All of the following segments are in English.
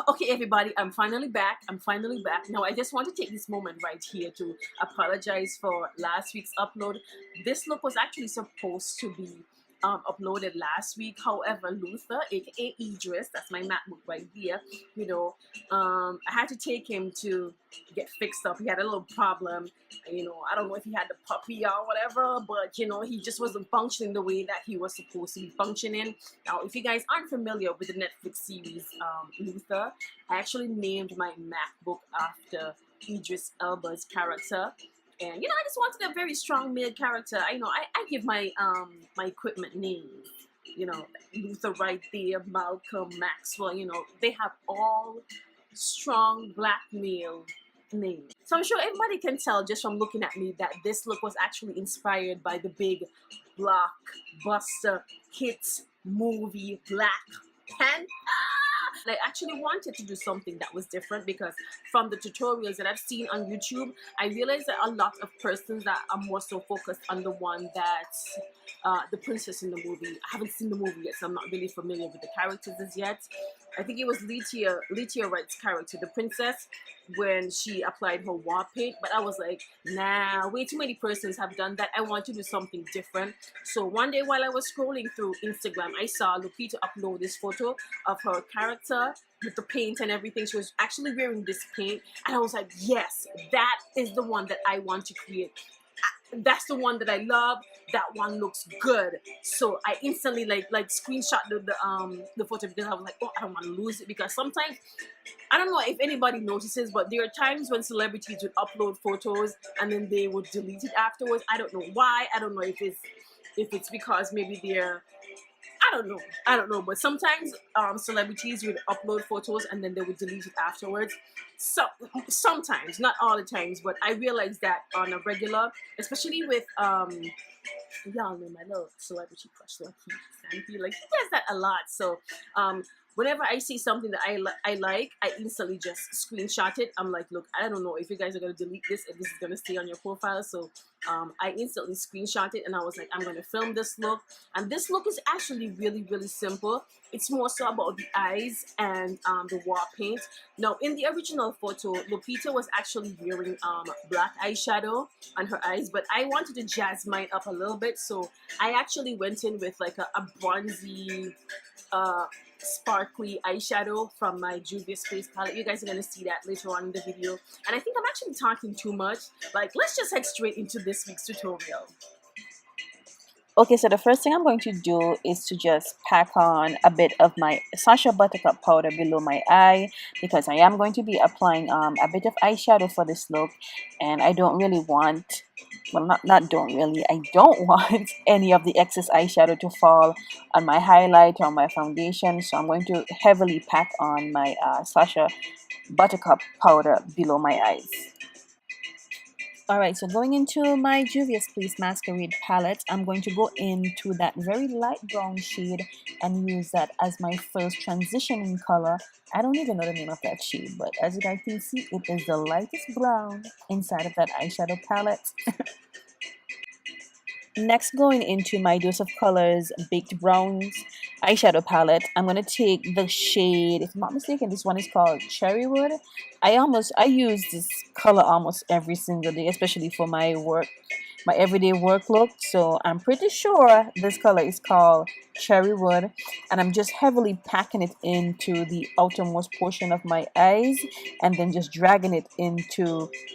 Okay, everybody, I'm finally back. Now, I just want to take this moment right here to apologize for last week's upload. This look was actually supposed to be uploaded last week. However, Luther, aka Idris, that's my MacBook right here, I had to take him to get fixed up. He had a little problem. I don't know if he had the puppy or whatever, but he just wasn't functioning the way that he was supposed to be functioning. Now, if you guys aren't familiar with the Netflix series Luther, I actually named my MacBook after Idris Elba's character. And I just wanted a very strong male character. I give my my equipment names. Luther right there, Malcolm, Maxwell. They have all strong black male names. So I'm sure everybody can tell just from looking at me that this look was actually inspired by the big blockbuster hit movie Black Panther. I actually wanted to do something that was different because from the tutorials that I've seen on YouTube, I realized that a lot of persons that are more so focused on the one that's the princess in the movie. I haven't seen the movie yet, so I'm not really familiar with the characters as yet. I think it was Letia Wright's character, the princess, when she applied her war paint. But I was like, nah, way too many persons have done that. I want to do something different. So one day while I was scrolling through Instagram, I saw Lupita upload this photo of her character with the paint and everything. She was actually wearing this paint, and I was like, yes, that is the one that I want to create. That's the one that I love. That one looks good. So I instantly like screenshot the photo because I was like, oh, I don't want to lose it, because sometimes I don't know if anybody notices, but there are times when celebrities would upload photos and then they would delete it afterwards. I don't know why. I don't know if it's because maybe they're, I don't know, but sometimes celebrities would upload photos and then they would delete it afterwards. So sometimes, not all the times, but I realized that on a regular, especially with y'all know my little celebrity crush, like Fenty, like he does that a lot. So whenever I see something that I like, I instantly just screenshot it. I'm like, look, I don't know if you guys are gonna delete this, if this is gonna stay on your profile. So I instantly screenshot it, and I was like, I'm gonna film this look. And this look is actually really, really simple. It's more so about the eyes and the war paint. Now, in the original photo, Lupita was actually wearing black eyeshadow on her eyes, but I wanted to jazz mine up a little bit, so I actually went in with like a bronzy sparkly eyeshadow from my Juvias face palette. You guys are going to see that later on in the video. And I think I'm actually talking too much. Like, let's just head straight into this week's tutorial. Okay, so the first thing I'm going to do is to just pack on a bit of my Sacha Buttercup powder below my eye, because I am going to be applying a bit of eyeshadow for this look, and I don't really want, well, not don't really, I don't want any of the excess eyeshadow to fall on my highlight or my foundation, so I'm going to heavily pack on my Sacha Buttercup powder below my eyes. Alright, so going into my Juvias Place Masquerade palette, I'm going to go into that very light brown shade and use that as my first transitioning color. I don't even know the name of that shade, but as you guys can see, it is the lightest brown inside of that eyeshadow palette. Next, going into my Dose of Colors Baked Browns eyeshadow palette, I'm going to take the shade, if I'm not mistaken, this one is called Cherrywood. I use this color almost every single day, especially for my everyday work look. So I'm pretty sure this color is called Cherrywood, and I'm just heavily packing it into the outermost portion of my eyes and then just dragging it into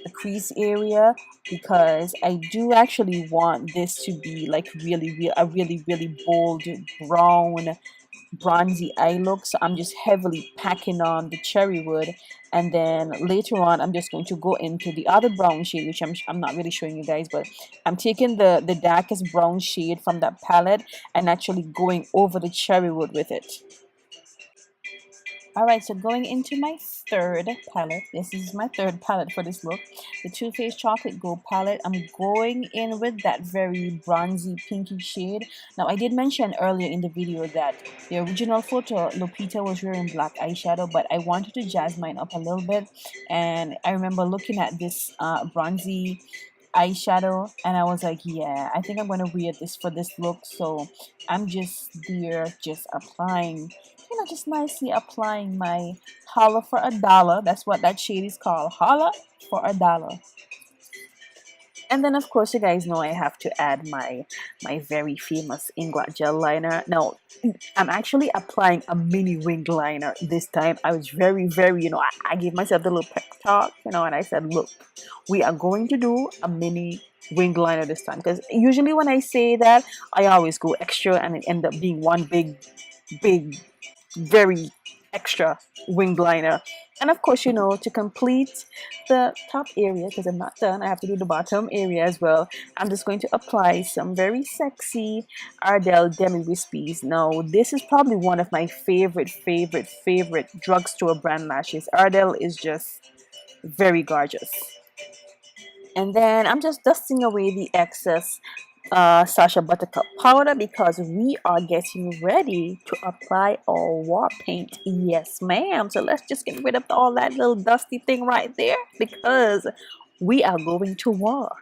the crease area, because I do actually want this to be like a really bold brown bronzy eye look. So I'm just heavily packing on the cherry wood, and then later on I'm just going to go into the other brown shade, which I'm not really showing you guys, but I'm taking the darkest brown shade from that palette and actually going over the cherry wood with it. Alright, so going into my third palette. This is my third palette for this look. The Too Faced Chocolate Gold palette. I'm going in with that very bronzy pinky shade. Now, I did mention earlier in the video that the original photo, Lupita was wearing black eyeshadow, but I wanted to jazz mine up a little bit. And I remember looking at this bronzy eyeshadow, and I was like, yeah, I think I'm going to wear this for this look. So I'm just there just applying just nicely applying my Holla for a Dollar. That's what that shade is called, Holla for a Dollar. And then of course you guys know I have to add my very famous Inglot gel liner. Now I'm actually applying a mini wing liner this time. I was very, I gave myself a little pep talk, and I said, look, we are going to do a mini wing liner this time, because usually when I say that, I always go extra and it end up being one big, very extra wing liner. And of course, to complete the top area, because I'm not done, I have to do the bottom area as well. I'm just going to apply some very sexy Ardell Demi Wispies. Now, this is probably one of my favorite drugstore brand lashes. Ardell is just very gorgeous. And then I'm just dusting away the excess Sasha Buttercup powder, because we are getting ready to apply our war paint. Yes, ma'am. So let's just get rid of all that little dusty thing right there, because we are going to war.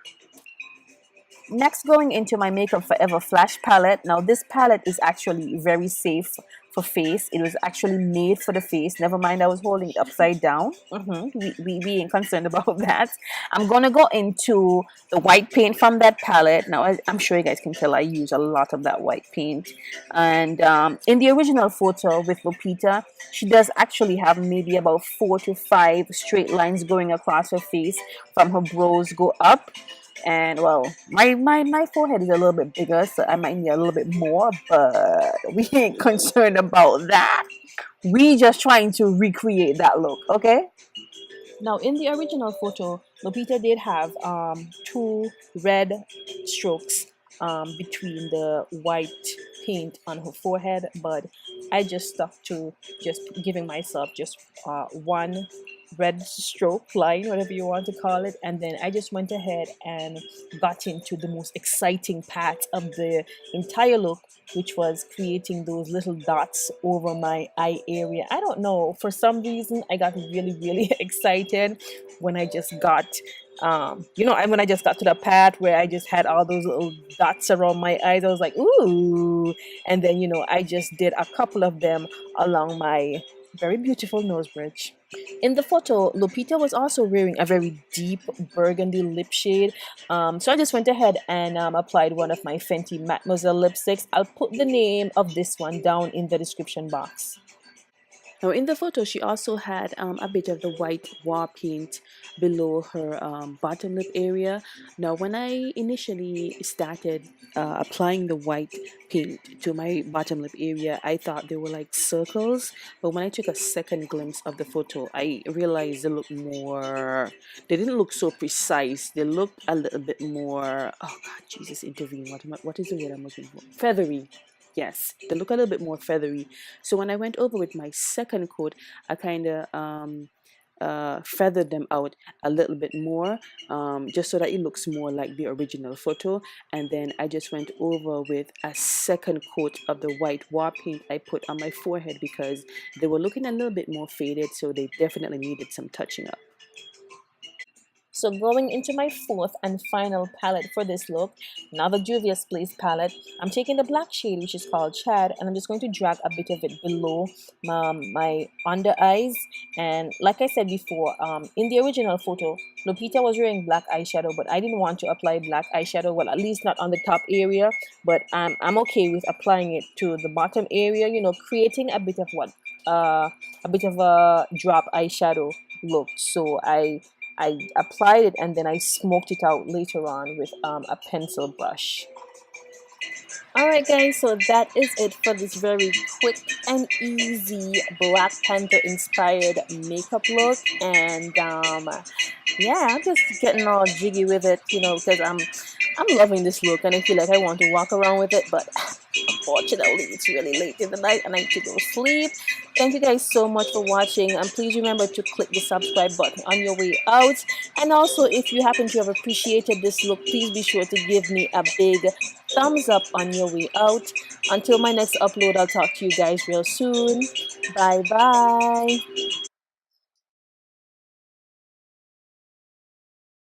Next, going into my Makeup Forever Flash palette. Now, this palette is actually very safe for face. It was actually made for the face. Never mind, I was holding it upside down. We ain't concerned about that. I'm going to go into the white paint from that palette. Now, I'm sure you guys can tell I use a lot of that white paint. And in the original photo with Lupita, she does actually have maybe about 4 to 5 straight lines going across her face from her brows go up. And well, my forehead is a little bit bigger, so I might need a little bit more, but we ain't concerned about that. We just trying to recreate that look, okay? Now, in the original photo, Lupita did have 2 red strokes between the white paint on her forehead, but I just stuck to just giving myself just 1 red stroke line, whatever you want to call it, and then I just went ahead and got into the most exciting part of the entire look, which was creating those little dots over my eye area. I don't know, for some reason I got really excited when I just got when I just got to the part where I just had all those little dots around my eyes. I was like, ooh. And then I just did a couple of them along my very beautiful nose bridge. In the photo, Lupita was also wearing a very deep burgundy lip shade. So I just went ahead and applied one of my Fenty Mattmoiselle lipsticks. I'll put the name of this one down in the description box. Now, in the photo, she also had a bit of the white war paint below her bottom lip area. Now, when I initially started applying the white paint to my bottom lip area, I thought they were like circles. But when I took a second glimpse of the photo, I realized they didn't look so precise. They looked a little bit more, oh God, Jesus, intervene. What is the word I'm looking for? Feathery. Yes, they look a little bit more feathery. So when I went over with my second coat, I kind of feathered them out a little bit more, just so that it looks more like the original photo. And then I just went over with a second coat of the white war paint I put on my forehead, because they were looking a little bit more faded, so they definitely needed some touching up. So going into my fourth and final palette for this look, another Juvias Place palette, I'm taking the black shade, which is called Chad, and I'm just going to drag a bit of it below my under eyes. And like I said before, in the original photo, Lupita was wearing black eyeshadow, but I didn't want to apply black eyeshadow, well, at least not on the top area, but I'm okay with applying it to the bottom area, creating a bit of a drop eyeshadow look. So I applied it and then I smoked it out later on with a pencil brush. Alright guys, so that is it for this very quick and easy Black Panther inspired makeup look. And yeah, I'm just getting all jiggy with it, because I'm loving this look and I feel like I want to walk around with it, but unfortunately it's really late in the night and I need to go sleep. Thank you guys so much for watching, and please remember to click the subscribe button on your way out. And also, if you happen to have appreciated this look, please be sure to give me a big thumbs up on your way out. Until my next upload, I'll talk to you guys real soon. Bye bye.